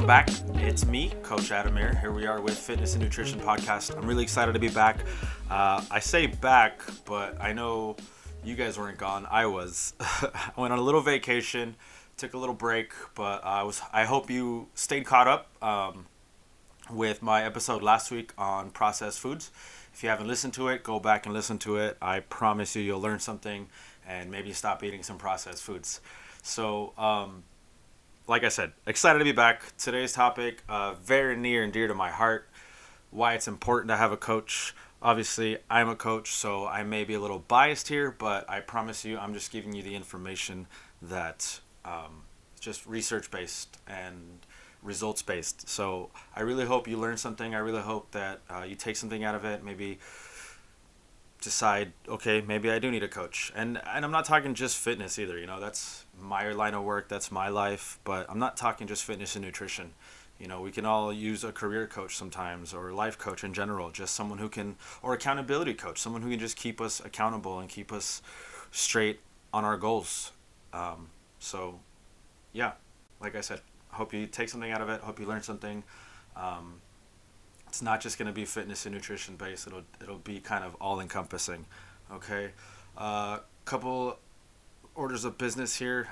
Welcome back. It's me, Coach Adamir. Here we are with Fitness and Nutrition Podcast. I'm really excited to be back. I say back, but I know you guys weren't gone. I was. I went on a little vacation, took a little break, but I hope you stayed caught up with my episode last week on processed foods. If you haven't listened to it, go back and listen to it. I promise you'll learn something and maybe stop eating some processed foods. So, like I said, excited to be back. Today's topic, very near and dear to my heart, why it's important to have a coach. Obviously, I'm a coach, so I may be a little biased here, but I promise you I'm just giving you the information that just research-based and results-based. So I really hope you learn something. I really hope that you take something out of it, maybe decide, okay, maybe I do need a coach. And I'm not talking just fitness either, you know, that's my line of work, that's my life, but I'm not talking just fitness and nutrition. You know, we can all use a career coach sometimes, or a life coach in general, just someone who can, or accountability coach, someone who can just keep us accountable and keep us straight on our goals. So yeah, like I said, I hope you take something out of it, hope you learn something. It's not just going to be fitness and nutrition based. It'll be kind of all encompassing. Okay. Couple orders of business here.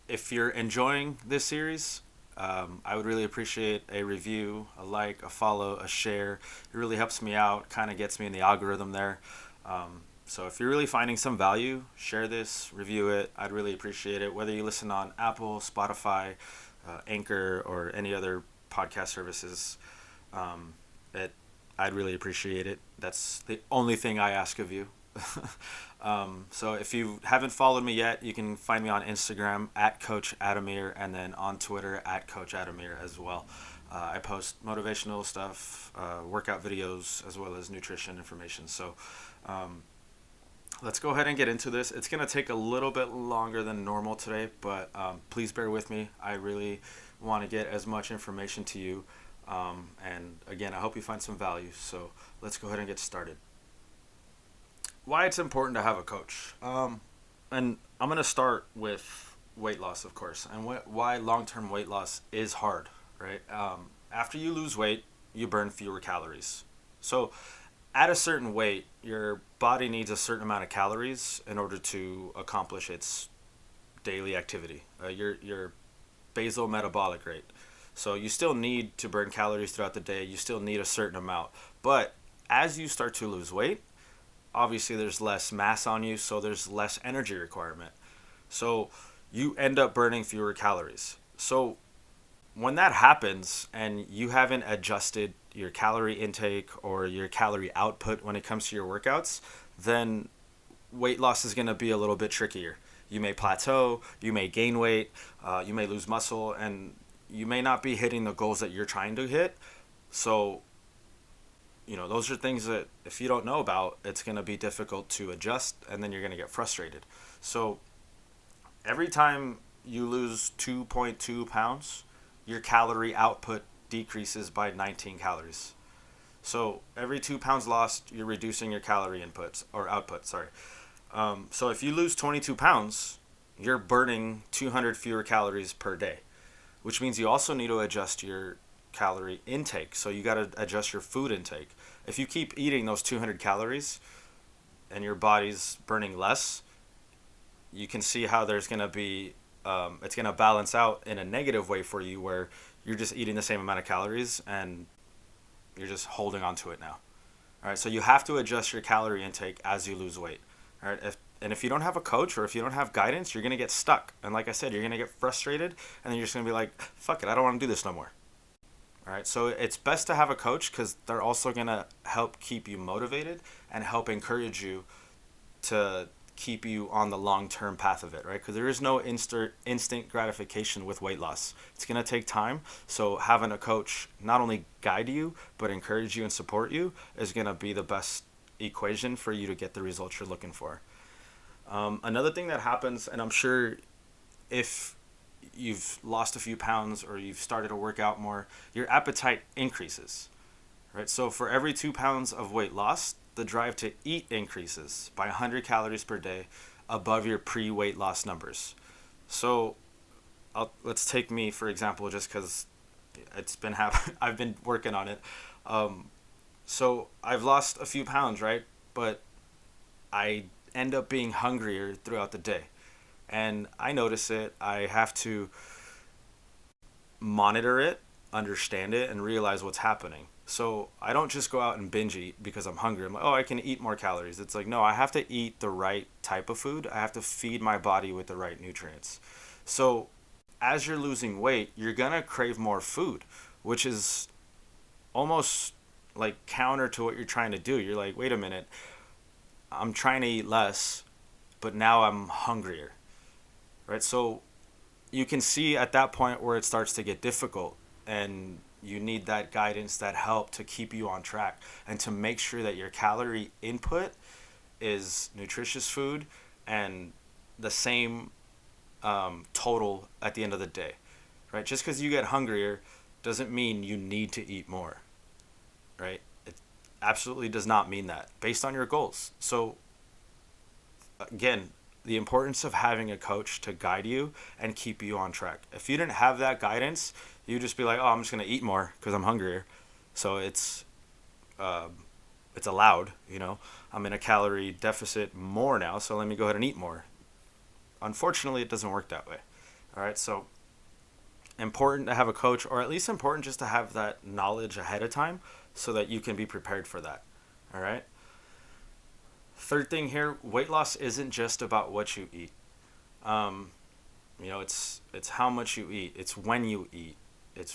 If you're enjoying this series, I would really appreciate a review, a like, a follow, a share. It really helps me out, kind of gets me in the algorithm there. So if you're really finding some value, share this, review it. I'd really appreciate it. Whether you listen on Apple, Spotify, Anchor, or any other podcast services, I'd really appreciate it. That's the only thing I ask of you. So if you haven't followed me yet, you can find me on Instagram at Coach Adamir, and then on Twitter at Coach Adamir as well. I post motivational stuff, workout videos, as well as nutrition information. So let's go ahead and get into this. It's going to take a little bit longer than normal today, but please bear with me. I really want to get as much information to you. And again, I hope you find some value. So let's go ahead and get started. Why it's important to have a coach. And I'm going to start with weight loss, of course, and why long-term weight loss is hard, right? After you lose weight, you burn fewer calories. So at a certain weight, your body needs a certain amount of calories in order to accomplish its daily activity, your basal metabolic rate. So you still need to burn calories throughout the day. You still need a certain amount. But as you start to lose weight, obviously there's less mass on you, so there's less energy requirement. So you end up burning fewer calories. So when that happens and you haven't adjusted your calorie intake or your calorie output when it comes to your workouts, then weight loss is going to be a little bit trickier. You may plateau, you may gain weight, you may lose muscle, and you may not be hitting the goals that you're trying to hit. So, you know, those are things that if you don't know about, it's going to be difficult to adjust, and then you're going to get frustrated. So every time you lose 2.2 pounds, your calorie output decreases by 19 calories. So every 2 pounds lost, you're reducing your calorie inputs or output, sorry. So if you lose 22 pounds, you're burning 200 fewer calories per day, which means you also need to adjust your calorie intake. So you got to adjust your food intake. If you keep eating those 200 calories and your body's burning less, you can see how there's going to be, it's going to balance out in a negative way for you, where you're just eating the same amount of calories and you're just holding on to it now. All right. So you have to adjust your calorie intake as you lose weight. All right. If you don't have a coach, or if you don't have guidance, you're going to get stuck. And like I said, you're going to get frustrated, and then you're just going to be like, fuck it, I don't want to do this no more. All right, so it's best to have a coach, because they're also going to help keep you motivated and help encourage you to keep you on the long-term path of it, right? Because there is no instant gratification with weight loss. It's going to take time. So having a coach not only guide you, but encourage you and support you is going to be the best equation for you to get the results you're looking for. Another thing that happens, and I'm sure if you've lost a few pounds or you've started to work out more, your appetite increases, right? So for every 2 pounds of weight lost, the drive to eat increases by 100 calories per day above your pre-weight loss numbers. So let's take me for example, just because I've been working on it. Um, so I've lost a few pounds, right? But I end up being hungrier throughout the day, and I notice it. I have to monitor it, understand it, and realize what's happening. So I don't just go out and binge eat because I'm hungry. I'm like, oh, I can eat more calories. It's like, no, I have to eat the right type of food. I have to feed my body with the right nutrients. So as you're losing weight, you're going to crave more food, which is almost like counter to what you're trying to do. You're like, wait a minute, I'm trying to eat less, but now I'm hungrier, right? So you can see at that point where it starts to get difficult, and you need that guidance, that help to keep you on track and to make sure that your calorie input is nutritious food and the same total at the end of the day, right? Just because you get hungrier doesn't mean you need to eat more, right? It absolutely does not mean that based on your goals. So again, the importance of having a coach to guide you and keep you on track. If you didn't have that guidance, you just be like, oh, I'm just gonna eat more because I'm hungrier. So uh, it's allowed, you know. I'm in a calorie deficit more now, so let me go ahead and eat more. Unfortunately, it doesn't work that way. All right, so important to have a coach, or at least important just to have that knowledge ahead of time so that you can be prepared for that. All right. Third thing here, weight loss isn't just about what you eat. Um, it's how much you eat. It's when you eat. It's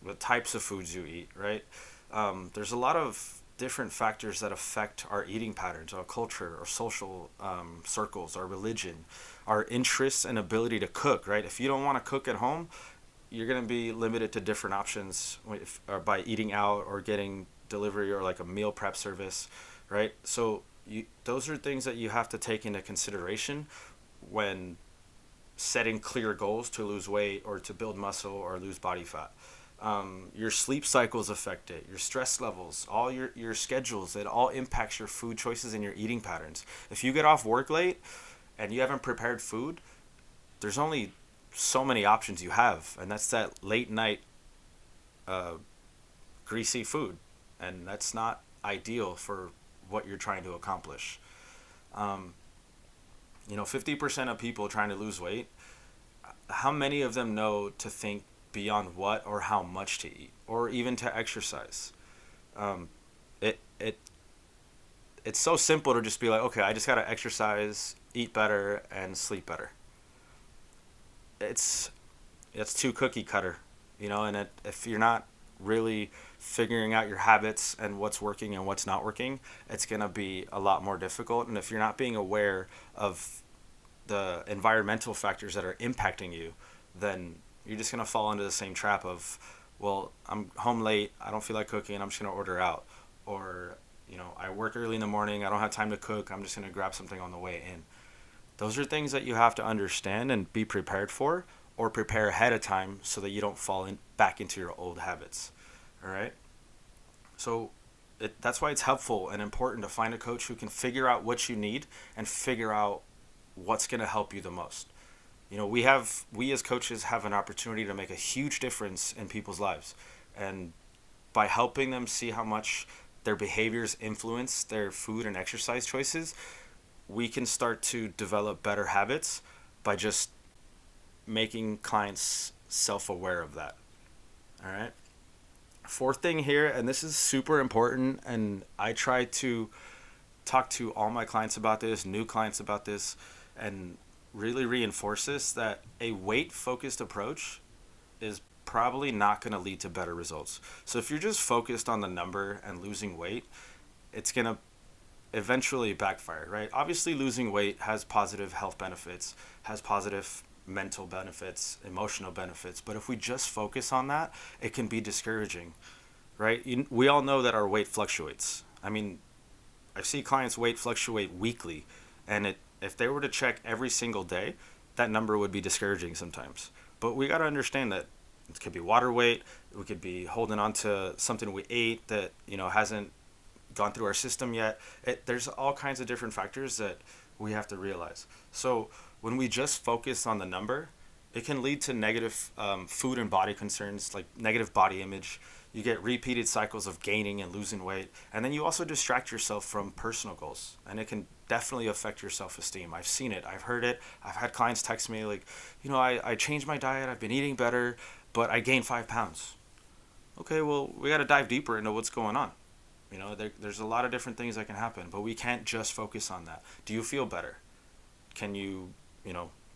the types of foods you eat, right? There's a lot of different factors that affect our eating patterns, our culture, our social circles, our religion, our interests and ability to cook, right? If you don't want to cook at home, you're going to be limited to different options or by eating out or getting delivery or like a meal prep service, right? So those are things that you have to take into consideration when setting clear goals to lose weight or to build muscle or lose body fat. Your sleep cycles affect it, your stress levels, all your schedules. It all impacts your food choices and your eating patterns. If you get off work late and you haven't prepared food, there's only so many options you have, and that's that late night uh, greasy food, and that's not ideal for what you're trying to accomplish. Um, 50% of people trying to lose weight, how many of them know to think beyond what or how much to eat or even to exercise? Um, it it it's so simple to just be like, okay, I just gotta exercise, eat better, and sleep better. It's it's too cookie cutter, and if you're not really figuring out your habits and what's working and what's not working, it's gonna be a lot more difficult. And if you're not being aware of the environmental factors that are impacting you, then you're just gonna fall into the same trap of, well, I'm home late, I don't feel like cooking, I'm just gonna order out, or I work early in the morning, I don't have time to cook, I'm just gonna grab something on the way in. Those are things that you have to understand and be prepared for, or prepare ahead of time so that you don't fall back into your old habits. All right. So that's why it's helpful and important to find a coach who can figure out what you need and figure out what's going to help you the most. We as coaches have an opportunity to make a huge difference in people's lives, and by helping them see how much their behaviors influence their food and exercise choices, we can start to develop better habits by just making clients self-aware of that. All right. Fourth thing here, and this is super important, and I try to talk to all my clients about this, new clients about this, and really reinforce this, that a weight-focused approach is probably not going to lead to better results. So if you're just focused on the number and losing weight, it's going to eventually backfire, right? Obviously, losing weight has positive health benefits, has positive mental benefits, emotional benefits, but if we just focus on that, it can be discouraging, right? We all know that our weight fluctuates. I mean, I see clients' weight fluctuate weekly, and if they were to check every single day, that number would be discouraging sometimes. But we got to understand that it could be water weight, we could be holding on to something we ate that hasn't gone through our system yet. There's all kinds of different factors that we have to realize. So when we just focus on the number, It can lead to negative food and body concerns, like negative body image. You get repeated cycles of gaining and losing weight. And then you also distract yourself from personal goals. And it can definitely affect your self esteem. I've seen it, I've heard it. I've had clients text me, like, I changed my diet, I've been eating better, but I gained 5 pounds. Okay, well, we got to dive deeper into what's going on. There's a lot of different things that can happen, but we can't just focus on that. Do you feel better? Can you,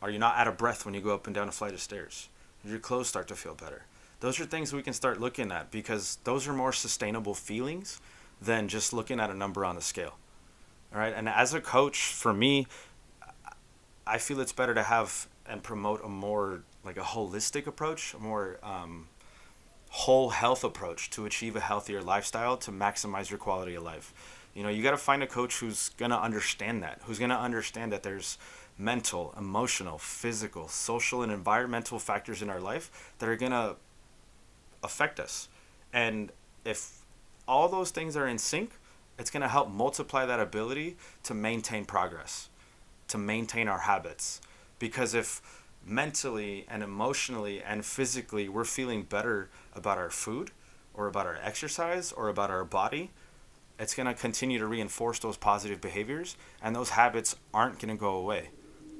are you not out of breath when you go up and down a flight of stairs? Did your clothes start to feel better? Those are things we can start looking at, because those are more sustainable feelings than just looking at a number on the scale. All right. And as a coach, for me, I feel it's better to have and promote a more like a holistic approach, a more whole health approach to achieve a healthier lifestyle, to maximize your quality of life. You got to find a coach who's going to understand that, who's going to understand that there's mental, emotional, physical, social, and environmental factors in our life that are going to affect us. And if all those things are in sync, it's going to help multiply that ability to maintain progress, to maintain our habits. Because if mentally and emotionally and physically we're feeling better about our food or about our exercise or about our body, it's going to continue to reinforce those positive behaviors, and those habits aren't going to go away.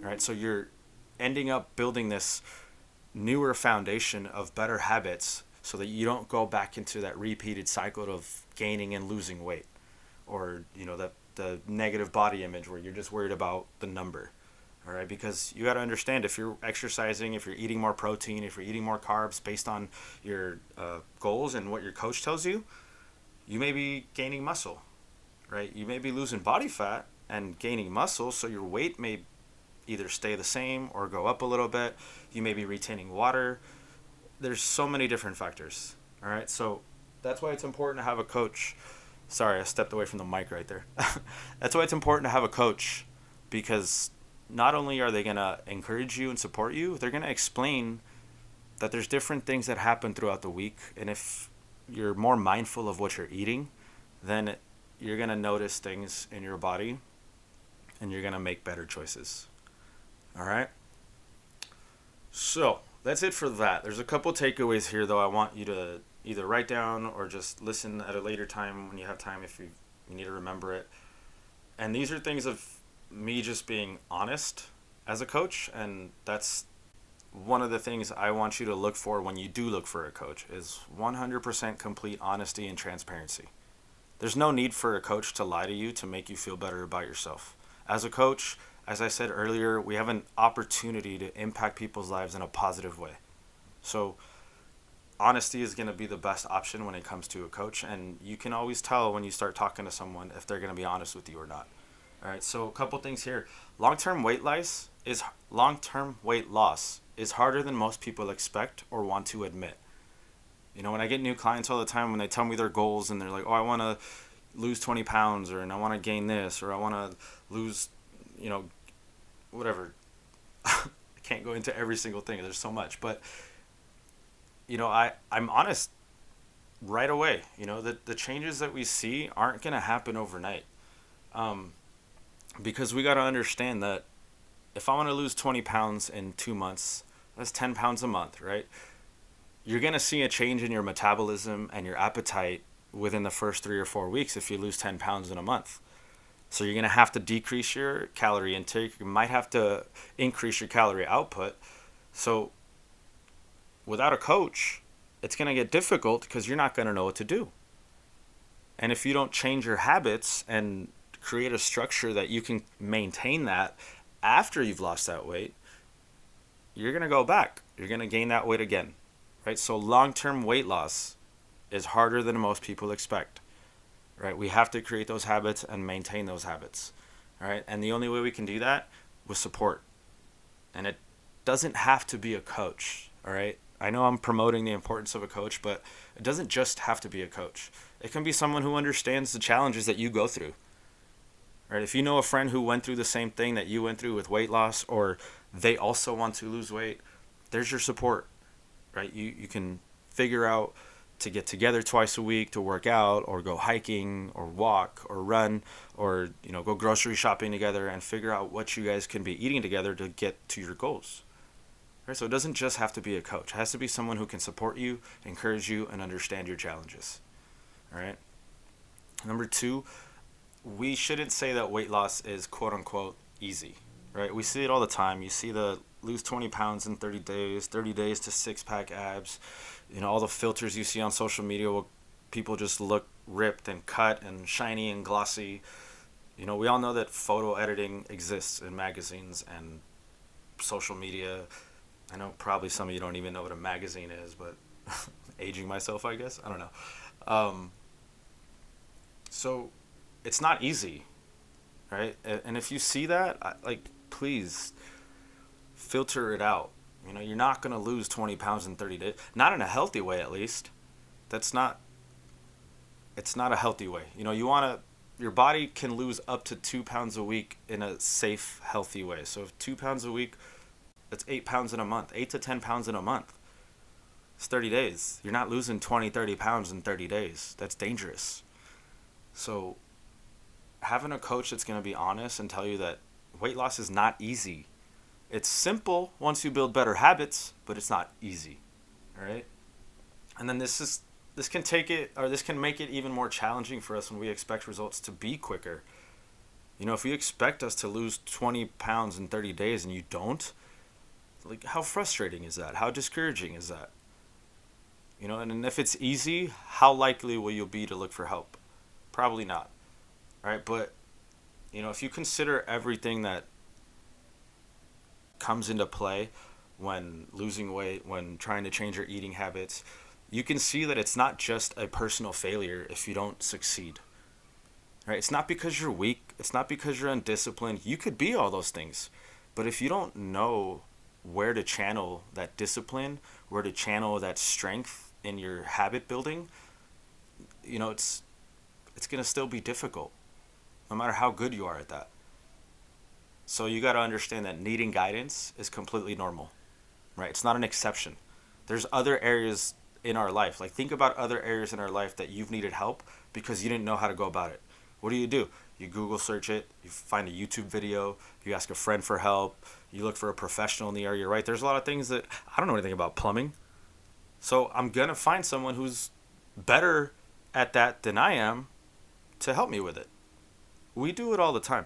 All right, so you're ending up building this newer foundation of better habits so that you don't go back into that repeated cycle of gaining and losing weight, or the negative body image where you're just worried about the number. All right, because you got to understand, if you're exercising, if you're eating more protein, if you're eating more carbs based on your goals and what your coach tells you, you may be gaining muscle, right? You may be losing body fat and gaining muscle, so your weight may either stay the same or go up a little bit. You may be retaining water. There's so many different factors. All right, so that's why it's important to have a coach. Sorry, I stepped away from the mic right there. That's why it's important to have a coach, because not only are they going to encourage you and support you, they're going to explain that there's different things that happen throughout the week. And if you're more mindful of what you're eating, then you're going to notice things in your body and you're going to make better choices. All right? So that's it for that. There's a couple takeaways here, though, I want you to either write down or just listen at a later time when you have time, if you need to remember it. And these are things of me just being honest as a coach, and that's one of the things I want you to look for when you do look for a coach, is 100% complete honesty and transparency. There's no need for a coach to lie to you to make you feel better about yourself. As a coach, as I said earlier, we have an opportunity to impact people's lives in a positive way. So honesty is going to be the best option when it comes to a coach, and you can always tell when you start talking to someone if they're going to be honest with you or not. All right, so a couple things here. Long-term weight loss is harder than most people expect or want to admit. When I get new clients all the time, when they tell me their goals and they're like, oh, I want to lose 20 pounds, or and I want to gain this, or I want to lose, whatever. I can't go into every single thing. There's so much. But, I'm honest right away. The changes that we see aren't going to happen overnight. Because we got to understand that if I want to lose 20 pounds in 2 months, that's 10 pounds a month, right? You're going to see a change in your metabolism and your appetite within the first 3 or 4 weeks if you lose 10 pounds in a month. So you're going to have to decrease your calorie intake. You might have to increase your calorie output. So without a coach, it's going to get difficult because you're not going to know what to do. And if you don't change your habits and create a structure that you can maintain that after you've lost that weight, you're going to go back. You're going to gain that weight again, right? So long-term weight loss is harder than most people expect, right? We have to create those habits and maintain those habits, all right? And the only way we can do that with support. And it doesn't have to be a coach, all right? I know I'm promoting the importance of a coach, but it doesn't just have to be a coach. It can be someone who understands the challenges that you go through. Right? If you know a friend who went through the same thing that you went through with weight loss, or they also want to lose weight, there's your support, right? You can figure out to get together twice a week to work out, or go hiking, or walk, or run, or go grocery shopping together, and figure out what you guys can be eating together to get to your goals. Right? So it doesn't just have to be a coach. It has to be someone who can support you, encourage you, and understand your challenges. All right. Number two, we shouldn't say that weight loss is quote unquote easy. Right? We see it all the time. You see the lose 20 pounds in 30 days, 30 days to six pack abs. All the filters you see on social media will people just look ripped and cut and shiny and glossy. We all know that photo editing exists in magazines and social media. I know probably some of you don't even know what a magazine is, but aging myself, I guess. I don't know. So it's not easy, right? And if you see that, please filter it out. You're not going to lose 20 pounds in 30 days. Not in a healthy way, at least. It's not a healthy way. Your body can lose up to 2 pounds a week in a safe, healthy way. So if 2 pounds a week, that's 8 pounds in a month, 8 to 10 pounds in a month. It's 30 days. You're not losing 20, 30 pounds in 30 days. That's dangerous. So having a coach that's going to be honest and tell you that weight loss is not easy. It's simple once you build better habits, but it's not easy. All right? And then this can make it even more challenging for us when we expect results to be quicker. If you expect us to lose 20 pounds in 30 days and you don't, how frustrating is that? How discouraging is that? And if it's easy, how likely will you be to look for help? Probably not. All right, but if you consider everything that comes into play when losing weight, when trying to change your eating habits, you can see that it's not just a personal failure if you don't succeed. Right? It's not because you're weak. It's not because you're undisciplined. You could be all those things. But if you don't know where to channel that discipline, where to channel that strength in your habit building, it's going to still be difficult, no matter how good you are at that. So you got to understand that needing guidance is completely normal, right? It's not an exception. There's other areas in our life. Think about other areas in our life that you've needed help because you didn't know how to go about it. What do? You Google search it, you find a YouTube video, you ask a friend for help, you look for a professional in the area, right? There's a lot of things that I don't know anything about plumbing. So I'm going to find someone who's better at that than I am to help me with it. We do it all the time.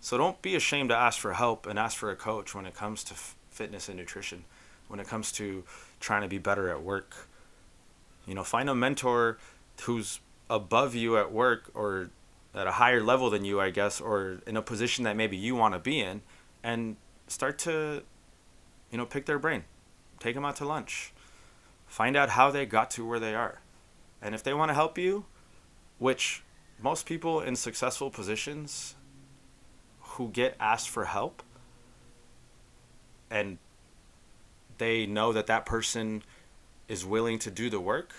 So don't be ashamed to ask for help and ask for a coach when it comes to fitness and nutrition, when it comes to trying to be better at work. Find a mentor who's above you at work or at a higher level than you, I guess, or in a position that maybe you want to be in, and start to, pick their brain. Take them out to lunch. Find out how they got to where they are. And if they want to help you, which most people in successful positions who get asked for help and they know that person is willing to do the work,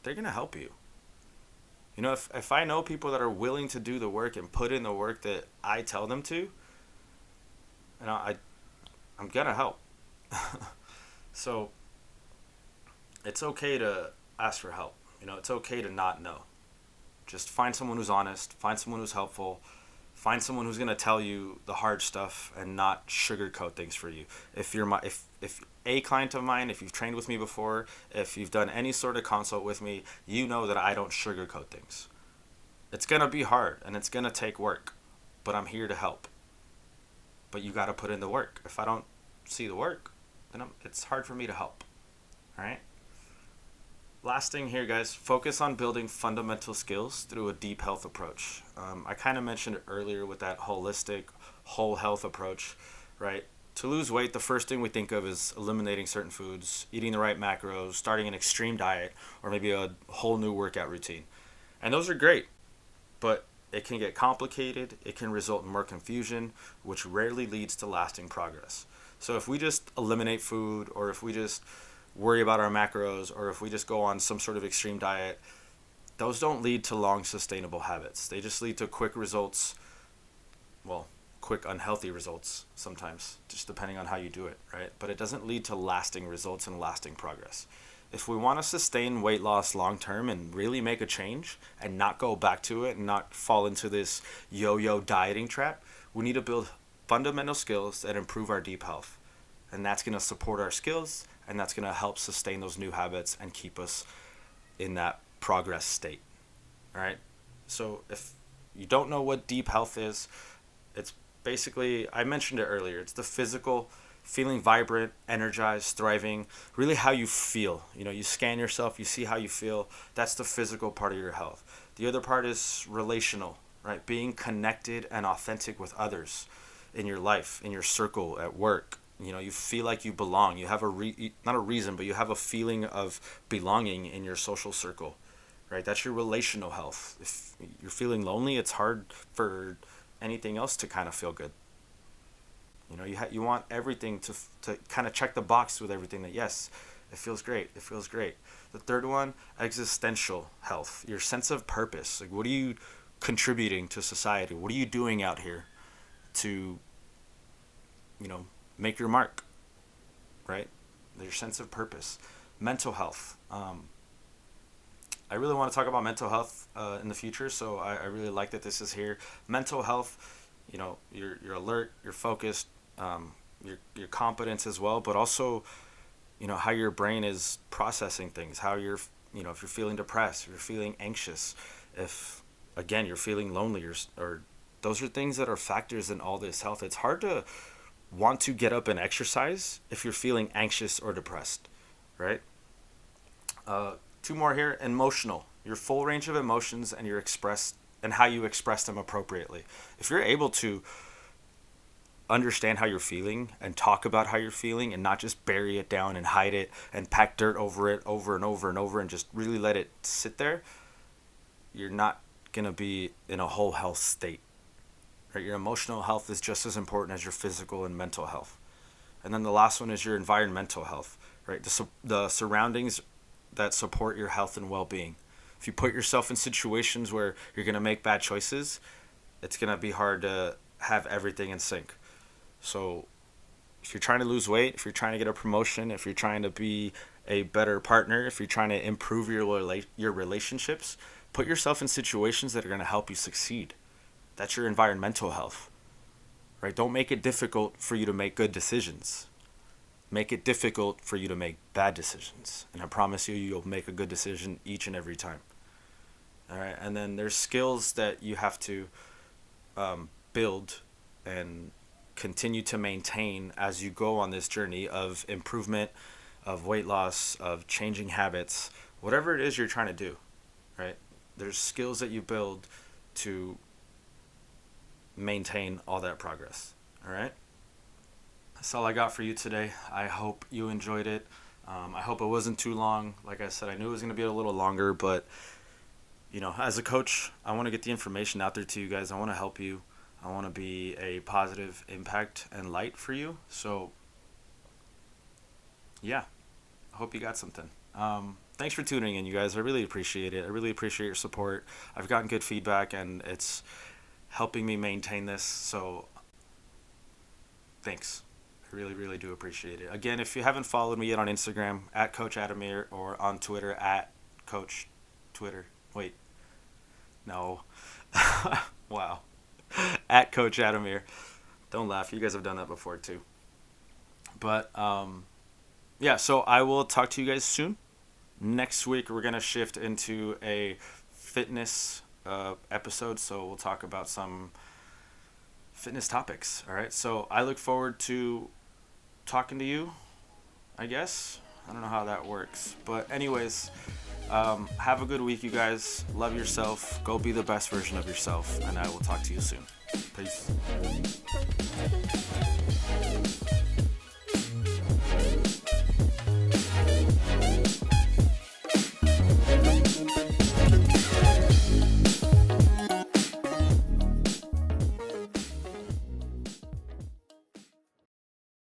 they're going to help you. If I know people that are willing to do the work and put in the work that I tell them to, I'm going to help. So it's okay to ask for help. It's okay to not know. Just find someone who's honest, find someone who's helpful, find someone who's going to tell you the hard stuff and not sugarcoat things for you. If a client of mine, if you've trained with me before, if you've done any sort of consult with me, you know that I don't sugarcoat things. It's going to be hard and it's going to take work, but I'm here to help. But you got to put in the work. If I don't see the work, then it's hard for me to help. All right? Last thing here, guys, focus on building fundamental skills through a deep health approach. I kind of mentioned it earlier with that holistic, whole health approach, right? To lose weight, the first thing we think of is eliminating certain foods, eating the right macros, starting an extreme diet, or maybe a whole new workout routine. And those are great, but it can get complicated. It can result in more confusion, which rarely leads to lasting progress. So if we just eliminate food, or if we just worry about our macros, or if we just go on some sort of extreme diet, those don't lead to long sustainable habits. They just lead to quick results, quick unhealthy results sometimes, just depending on how you do it, right? But it doesn't lead to lasting results and lasting progress. If we want to sustain weight loss long term and really make a change and not go back to it and not fall into this yo-yo dieting trap, we need to build fundamental skills that improve our deep health. and that's going to support our skills, and that's going to help sustain those new habits and keep us in that progress state. All right. So if you don't know what deep health is, it's basically, I mentioned it earlier, it's the physical, feeling vibrant, energized, thriving, really how you feel. You scan yourself, you see how you feel. That's the physical part of your health. The other part is relational, right? Being connected and authentic with others in your life, in your circle, at work. You feel like you belong. You have not a reason, but you have a feeling of belonging in your social circle, right? That's your relational health. If you're feeling lonely, it's hard for anything else to kind of feel good. You want everything to kind of check the box with everything that, yes, it feels great. It feels great. The third one, existential health, your sense of purpose. Like, what are you contributing to society? What are you doing out here to, make your mark, right? Your sense of purpose. Mental health. I really want to talk about mental health in the future, so I really like that this is here. Mental health, you're alert, you're focused, your competence as well, but also, how your brain is processing things, how you're, if you're feeling depressed, if you're feeling anxious, if, again, you're feeling lonely, or those are things that are factors in all this health. It's hard to want to get up and exercise if you're feeling anxious or depressed, right? Two more here. Emotional, your full range of emotions and and how you express them appropriately. If you're able to understand how you're feeling and talk about how you're feeling and not just bury it down and hide it and pack dirt over it over and over and over and just really let it sit there, you're not going to be in a whole health state. Right? Your emotional health is just as important as your physical and mental health. And then the last one is your environmental health, right? The surroundings that support your health and well-being. If you put yourself in situations where you're going to make bad choices, it's going to be hard to have everything in sync. So if you're trying to lose weight, if you're trying to get a promotion, if you're trying to be a better partner, if you're trying to improve your relationships, put yourself in situations that are going to help you succeed. That's your environmental health, right? Don't make it difficult for you to make good decisions. Make it difficult for you to make bad decisions. And I promise you, you'll make a good decision each and every time. All right. And then there's skills that you have to build and continue to maintain as you go on this journey of improvement, of weight loss, of changing habits, whatever it is you're trying to do, right? There's skills that you build to maintain all that progress. All right. That's all I got for you today. I hope you enjoyed it. I hope it wasn't too long. Like I said, I knew it was going to be a little longer, but as a coach, I want to get the information out there to you guys. I want to help you. I want to be a positive impact and light for you. So yeah, I hope you got something. Thanks for tuning in, you guys. I really appreciate it. I really appreciate your support. I've gotten good feedback, and it's helping me maintain this. So thanks. I really, really do appreciate it. Again, if you haven't followed me yet on Instagram, at Coach Adamir, or on Twitter, at Coach Twitter. Wait. No. Wow. At Coach Adamir. Don't laugh. You guys have done that before too. But yeah, so I will talk to you guys soon. Next week, we're going to shift into a fitness episode. So we'll talk about some fitness topics. All right. So I look forward to talking to you, I guess. I don't know how that works. But anyways, have a good week, you guys. Love yourself. Go be the best version of yourself. And I will talk to you soon. Peace.